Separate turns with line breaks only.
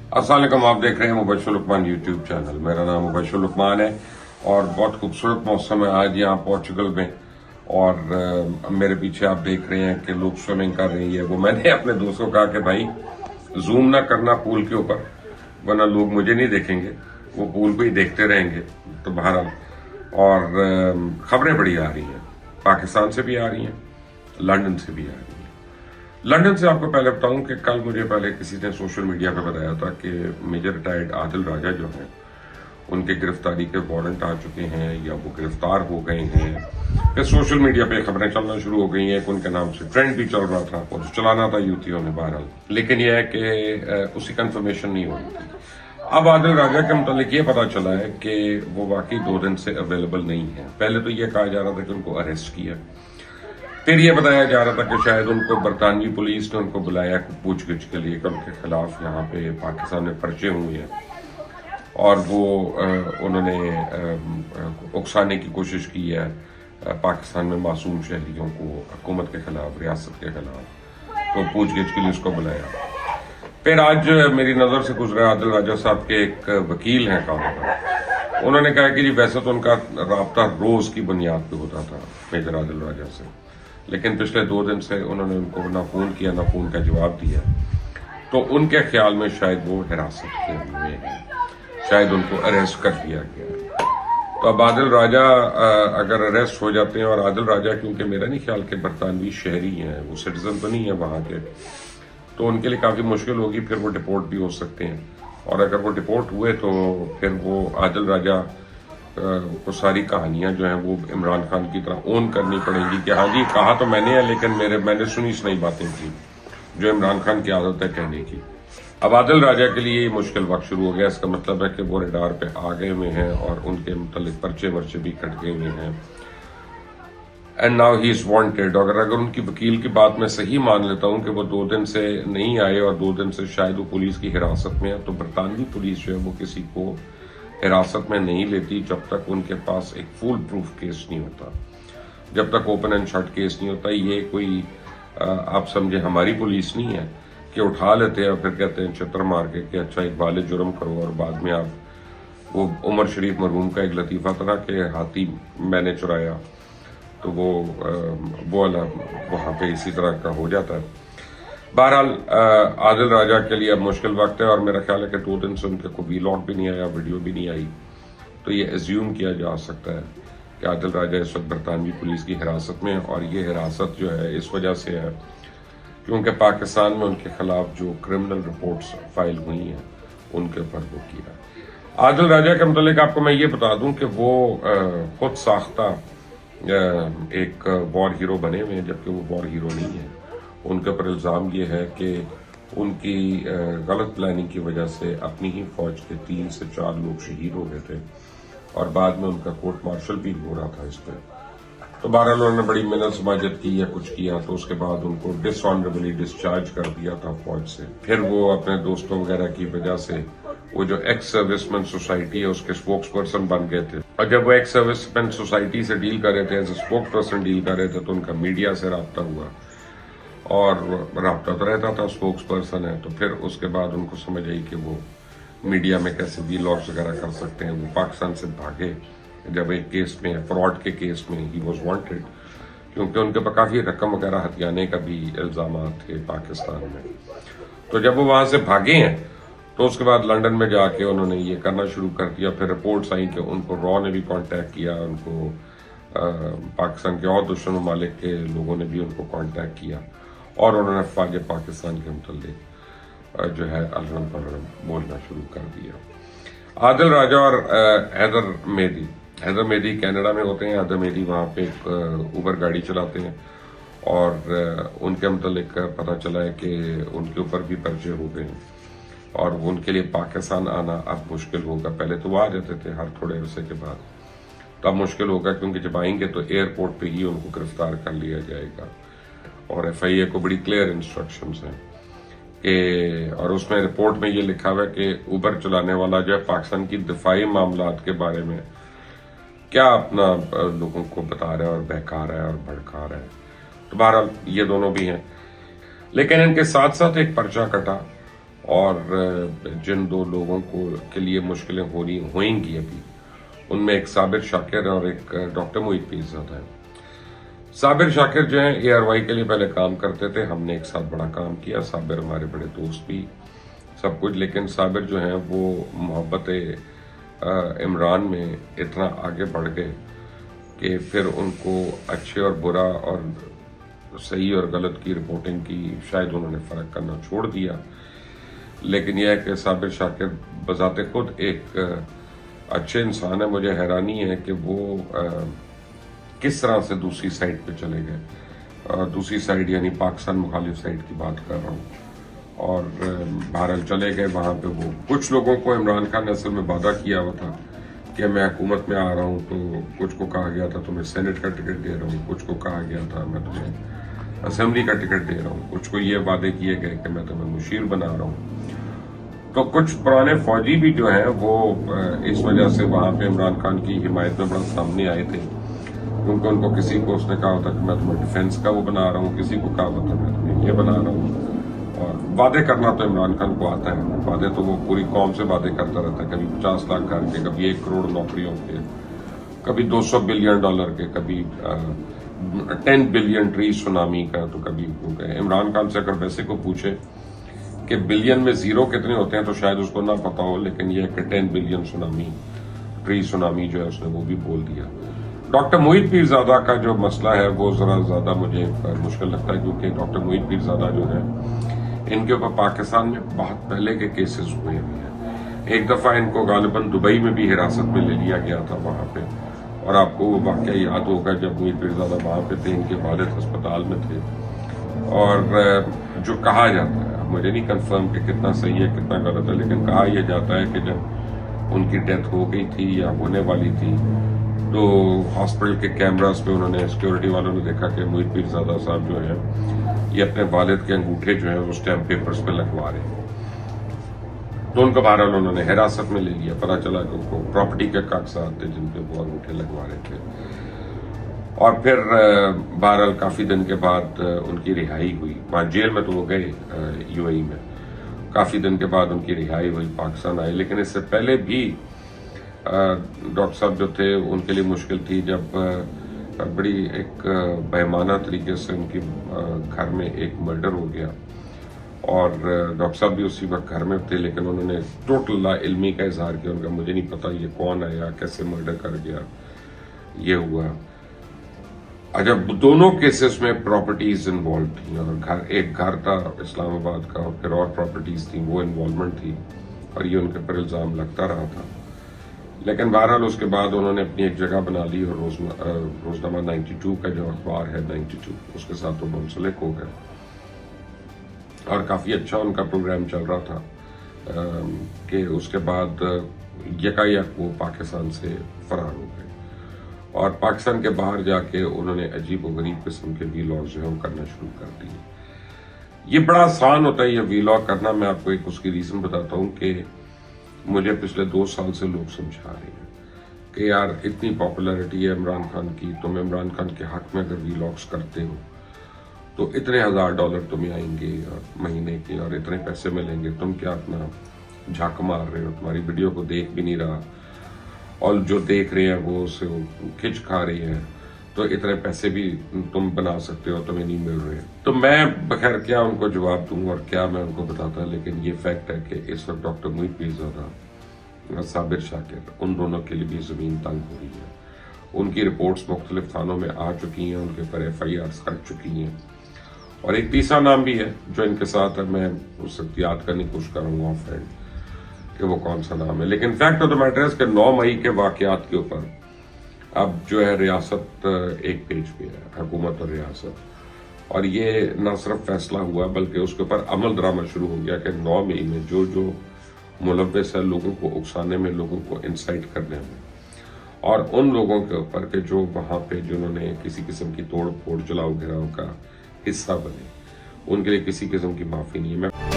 अस्सलाम वालेकुम, आप देख रहे हैं मुबशर लुकमान यूट्यूब चैनल। मेरा नाम मुबशर लुकमान है और बहुत खूबसूरत मौसम है आज यहाँ पोर्चुगल में। और मेरे पीछे आप देख रहे हैं कि लोग स्विमिंग कर रही है। वो मैंने अपने दोस्तों को कहा कि भाई जूम ना करना पूल के ऊपर, वरना लोग मुझे नहीं देखेंगे, वो पूल को ही देखते रहेंगे। तो बहरहाल और खबरें बड़ी आ रही हैं, पाकिस्तान से भी आ रही हैं, लंदन से भी आ रही हैं। लंदन से आपको पहले बताऊं कि कल मुझे पहले किसी ने सोशल मीडिया पे बताया था कि मेजर रिटायर्ड आदिल राजा जो हैं उनके गिरफ्तारी के वारंट आ चुके हैं या वो गिरफ्तार हो गए हैं। फिर सोशल मीडिया पे खबरें चलना शुरू हो गई हैं कि उनके नाम से ट्रेंड भी चल रहा था और चलाना था यूथियों ने बहरहाल, लेकिन यह है कि उसकी कंफर्मेशन नहीं हो रही थी। अब आदिल राजा के मुतालिक ये पता चला है कि वो वाकई 2 दिन से अवेलेबल नहीं है। पहले तो ये कहा जा रहा था कि उनको अरेस्ट किया, फिर ये बताया जा रहा था कि शायद उनको बरतानवी पुलिस ने उनको बुलाया पूछगिछ के लिए कि उनके खिलाफ यहाँ पे पाकिस्तान में पर्चे हुए हैं और वो उन्होंने उकसाने की कोशिश की है पाकिस्तान में मासूम शहरियों को हुकूमत के खिलाफ, रियासत के खिलाफ, तो पूछगिछ के लिए उसको बुलाया। फिर आज मेरी नजर से गुजरा आदिल राजा साहब के एक वकील हैं काम पर, उन्होंने कहा कि जी वैसे तो उनका राब्ता रोज की बुनियाद पे होता था मेजर आदिल राजा से, लेकिन पिछले 2 दिन से उन्होंने उनको ना फोन किया ना फोन का जवाब दिया। तो उनके ख्याल में शायद वो हिरासत के हुए हैं, शायद उनको अरेस्ट कर दिया गया है। तो अब आदिल राजा अगर अरेस्ट हो जाते हैं, और आदिल राजा क्योंकि मेरा नहीं ख्याल के बरतानवी शहरी हैं, वो सिटीजन तो नहीं है वहां के, तो उनके लिए काफी मुश्किल होगी। फिर वो डिपोर्ट भी हो सकते हैं, और अगर वो डिपोर्ट हुए तो फिर वो आदिल राजा को सारी कहानियां जो हैं वो इमरान खान की तरह ओन करनी पड़ेंगी कि हाँ जी कहा तो मैंने है, लेकिन मैंने सुनी सुनाई बातें थी, जो इमरान खान की आदत है कहने की। अब आदिल राजा के लिए ये मुश्किल वक्त शुरू हो गया। इसका मतलब है कि वो रडार पे आ गए हुए हैं और उनके मुतालिक पर्चे वर्चे भी कट गए हुए हैं, and now he is wanted. अगर उनकी वकील की बात मैं सही मान लेता हूं कि वो 2 दिन से नहीं आए और 2 दिन से शायद वो पुलिस की हिरासत में है, तो बरतानवी पुलिस जो है वो किसी को हिरासत में नहीं लेती जब तक उनके पास एक फुल प्रूफ केस नहीं होता, जब तक ओपन एंड शट केस नहीं होता। ये कोई आप समझे हमारी पुलिस नहीं है कि उठा लेते हैं और फिर कहते हैं चित्र मार के कि अच्छा एक वाले जुर्म करो, और बाद में आप वो उमर शरीफ मरहूम का एक लतीफा था ना कि हाथी मैंने चुराया, तो वो वहां पे इसी तरह का हो जाता है। बहरहाल आदिल राजा के लिए अब मुश्किल वक्त है, और मेरा ख्याल है कि 2 दिन से उनके को वीलॉग भी नहीं आया, वीडियो भी नहीं आई, तो ये एज्यूम किया जा सकता है कि आदिल राजा इस वक्त बरतानवी पुलिस की हिरासत में है। और ये हिरासत जो है इस वजह से है क्योंकि पाकिस्तान में उनके खिलाफ जो क्रिमिनल रिपोर्ट्स फाइल हुई हैं उनके ऊपर वो किया। आदिल राजा के मुतालिक आपको मैं ये बता दूं कि वो खुद साख्ता एक वॉर हीरो बने हुए हैं, जबकि वो वॉर हीरो नहीं है। उनके ऊपर इल्ज़ाम ये है कि उनकी गलत प्लानिंग की वजह से अपनी ही फौज के 3 से 4 लोग शहीद हो गए थे, और बाद में उनका कोर्ट मार्शल भी हो रहा था इस पर। तो बहरहाल उन्होंने बड़ी मिन्नत समाजत की या कुछ किया, तो उसके बाद उनको डिसऑनरेबली डिस्चार्ज कर दिया था फौज से। फिर वो अपने दोस्तों वगैरह की वजह से वो जो एक्स सर्विसमैन सोसाइटी है उसके स्पोक्स पर्सन बन गए थे, और जब वो एक्स सर्विसमैन सोसाइटी से डील कर रहे थे, as a spokesperson deal कर रहे थे, तो उनका मीडिया से रब्ता हुआ, और रब्ता तो रहता था, स्पोक्स पर्सन है, तो फिर उसके बाद उनको समझ आई कि वो मीडिया में कैसे वीलॉग्स वगैरह कर सकते हैं। वो पाकिस्तान से भागे जब एक केस में, फ्रॉड के केस में ही वॉज वांटेड, क्योंकि उनके पर काफी रकम वगैरह हथियाने का भी इल्जाम थे पाकिस्तान में। तो जब वो वहां से भागे हैं तो उसके बाद लंदन में जाके उन्होंने ये करना शुरू कर दिया। फिर रिपोर्ट्स आई कि उनको रॉ ने भी कांटेक्ट किया, उनको पाकिस्तान के और दुश्मन ममालिक के लोगों ने भी उनको कांटेक्ट किया, और उन्होंने अफवाज पाकिस्तान के मुतालिक जो है अलरम पलरम बोलना शुरू कर दिया। आदिल राजा और हैदर मेहदी कनाडा में होते हैं। हैदर मेहदी वहाँ पे एक उबर गाड़ी चलाते हैं, और उनके मुतालिक पता चला है कि उनके ऊपर भी पर्चे हो गए हैं, और उनके लिए पाकिस्तान आना अब मुश्किल होगा। पहले तो वो आ जाते थे हर थोड़े अरसे के बाद, तो अब मुश्किल होगा, क्योंकि जब आएंगे तो एयरपोर्ट पे ही उनको गिरफ्तार कर लिया जाएगा। और FIA को बड़ी क्लियर इंस्ट्रक्शंस हैं कि, और उसमें रिपोर्ट में ये लिखा हुआ है कि उबर चलाने वाला जो है पाकिस्तान की दिफाई मामलात के बारे में क्या अपना लोगों को बता रहा है और बहका रहा है और भड़का रहा है। तो बहरहाल ये दोनों भी हैं, लेकिन इनके साथ साथ एक पर्चा कटा اور جن دو لوگوں کے لیے مشکلیں ہوئیں گی ابھی، ان میں ایک صابر شاکر اور ایک ڈاکٹر محیط پیرزادہ ہے۔ صابر شاکر جو ہیں ARY کے لیے پہلے کام کرتے تھے، ہم نے ایک ساتھ بڑا کام کیا، صابر ہمارے بڑے دوست بھی سب کچھ، لیکن صابر جو ہیں وہ محبت عمران میں اتنا آگے بڑھ گئے کہ پھر ان کو اچھے اور برا اور صحیح اور غلط کی رپورٹنگ کی شاید انہوں نے فرق کرنا چھوڑ دیا۔ لیکن یہ ہے کہ صابر شاکر بذات خود ایک اچھے انسان ہے۔ مجھے حیرانی ہے کہ وہ کس طرح سے دوسری سائڈ پہ چلے گئے، دوسری سائڈ یعنی پاکستان مخالف سائڈ کی بات کر رہا ہوں، اور بہرحال چلے گئے وہاں پہ۔ وہ کچھ لوگوں کو عمران خان نے اصل میں وعدہ کیا ہوا تھا کہ میں حکومت میں آ رہا ہوں، تو کچھ کو کہا گیا تھا تمہیں سینٹ کا ٹکٹ دے رہا ہوں، کچھ کو کہا گیا تھا میں تمہیں اسمبلی کا ٹکٹ دے رہا ہوں، کچھ کو یہ وعدے کیے گئے کہ میں تمہیں مشیر بنا رہا ہوں۔ تو کچھ پرانے فوجی بھی جو ہیں وہ اس وجہ سے وہاں پہ عمران خان کی حمایت میں بڑا سامنے آئے تھے، کیونکہ ان کو کسی کو اس نے کہا ہوتا کہ میں تمہیں ڈیفینس کا وہ بنا رہا ہوں، کسی کو کہا ہوتا میں تمہیں یہ بنا رہا ہوں۔ اور وعدے کرنا تو عمران خان کو آتا ہے، وعدے تو وہ پوری قوم سے وعدے کرتا رہتا ہے، کبھی 50 لاکھ گھر کے، کبھی 1 کروڑ نوکریوں کے، کبھی $200 بلین کے، کبھی 10 بلین ٹری سونامی کا، تو کبھی عمران خان سے اگر ویسے کو پوچھے کہ بلین میں زیرو کتنے ہوتے ہیں تو شاید اس کو نہ پتا ہو، لیکن یہ کہ 10 بلین ٹری سونامی جو ہے اس نے وہ بھی بول دیا۔ ڈاکٹر محیط پیرزادہ کا جو مسئلہ ہے وہ ذرا زیادہ مجھے مشکل لگتا ہے، کیونکہ ڈاکٹر محیط پیرزادہ جو ہے ان کے اوپر پاکستان میں بہت پہلے کے کیسز ہوئے ہیں۔ ایک دفعہ ان کو غالباً دبئی میں بھی حراست میں لے لیا گیا تھا وہاں پہ، اور آپ کو وہ واقعہ یاد ہوگا جب محیط پیرزادہ وہاں پہ تھے، ان کے والد ہسپتال میں تھے، اور جو کہا جاتا ہے، مجھے نہیں کنفرم کہ کتنا صحیح ہے کتنا غلط ہے، لیکن کہا یہ جاتا ہے کہ جب ان کی ڈیتھ ہو گئی تھی یا ہونے والی تھی تو ہاسپٹل کے کیمراز پہ انہوں نے سیکیورٹی والوں نے دیکھا کہ محیط پیرزادہ صاحب جو ہیں یہ اپنے والد کے انگوٹھے جو ہیں وہ اسٹیمپ پیپرز پہ لگوا رہے ہیں، تو ان کو بہرحال انہوں نے حراست میں لے لیا۔ پتہ چلا کہ ان کو پراپرٹی کے کاغذات تھے جن پہ وہ انگوٹھے لگوا رہے تھے، اور پھر بہرحال کافی دن کے بعد ان کی رہائی ہوئی۔ وہاں جیل میں تو وہ گئے UAE میں، کافی دن کے بعد ان کی رہائی ہوئی، پاکستان آئے۔ لیکن اس سے پہلے بھی ڈاکٹر صاحب جو تھے ان کے لیے مشکل تھی جب بڑی ایک بہیمانہ طریقے سے ان کی گھر میں ایک مرڈر ہو گیا، اور ڈاکٹر صاحب بھی اسی وقت گھر میں تھے، لیکن انہوں نے ٹوٹل لا علمی کا اظہار کیا، ان کا مجھے نہیں پتا یہ کون آیا، کیسے مرڈر کر گیا، یہ ہوا۔ جب دونوں کیسز میں پراپرٹیز انوالو تھیں، اور ایک گھر تھا اسلام آباد کا اور پھر اور پراپرٹیز تھیں، وہ انوالومنٹ تھی، اور یہ ان کے پر الزام لگتا رہا تھا۔ لیکن بہرحال اس کے بعد انہوں نے اپنی ایک جگہ بنا لی، اور روزنامہ 92 کا جو اخبار ہے 92، اس کے ساتھ وہ منسلک ہو گئے، اور کافی اچھا ان کا پروگرام چل رہا تھا کہ اس کے بعد یکایک وہ پاکستان سے فرار ہو گئے، اور پاکستان کے باہر جا کے انہوں نے عجیب و غریب قسم کے ویلاگز جو ہیں وہ کرنا شروع کر دیے۔ یہ بڑا آسان ہوتا ہے یہ ویلاگ کرنا، میں آپ کو ایک اس کی ریزن بتاتا ہوں کہ مجھے پچھلے 2 سال سے لوگ سمجھا رہے ہیں کہ یار اتنی پاپولیرٹی ہے عمران خان کی، تم عمران خان کے حق میں اگر ویلاگز کرتے ہو تو اتنے $1000 تمہیں آئیں گے اور مہینے کے، اور اتنے پیسے ملیں گے، تم کیا اپنا جھک مار رہے ہو، تمہاری ویڈیو کو دیکھ بھی نہیں رہا، اور جو دیکھ رہے ہیں وہ اسے کھچ کھا رہی ہیں، تو اتنے پیسے بھی تم بنا سکتے ہو، تمہیں نہیں مل رہے۔ تو میں بخیر کیا ان کو جواب دوں اور کیا میں ان کو بتاتا، لیکن یہ فیکٹ ہے کہ اس وقت ڈاکٹر محیط پیرزادہ اور صابر شاکر ان دونوں کے لیے بھی زمین تنگ ہو رہی ہے۔ ان کی رپورٹس مختلف تھانوں میں آ چکی ہیں، ان کے پر FIRs کٹ چکی ہیں، اور ایک تیسرا نام بھی ہے جو ان کے ساتھ ہے، میں اس وقت یاد کرنے کی کوشش کروں گا آف ہینڈ کہ وہ کون سا نام ہے۔ لیکن فیکٹ آف دا میٹر ہے کہ 9 مئی کے واقعات کے اوپر اب جو ہے ریاست ایک پیج پہ ہے، حکومت اور ریاست، اور یہ نہ صرف فیصلہ ہوا بلکہ اس کے اوپر عمل درآمد شروع ہو گیا کہ 9 مئی میں جو ملوث ہے لوگوں کو اکسانے میں، لوگوں کو انسائٹ کرنے میں، اور ان لوگوں کے اوپر کہ جو وہاں پہ جنہوں نے کسی قسم کی توڑ پھوڑ جلاؤ گھراؤ کا حصہ بنے، ان کے لیے کسی قسم کی معافی نہیں ہے۔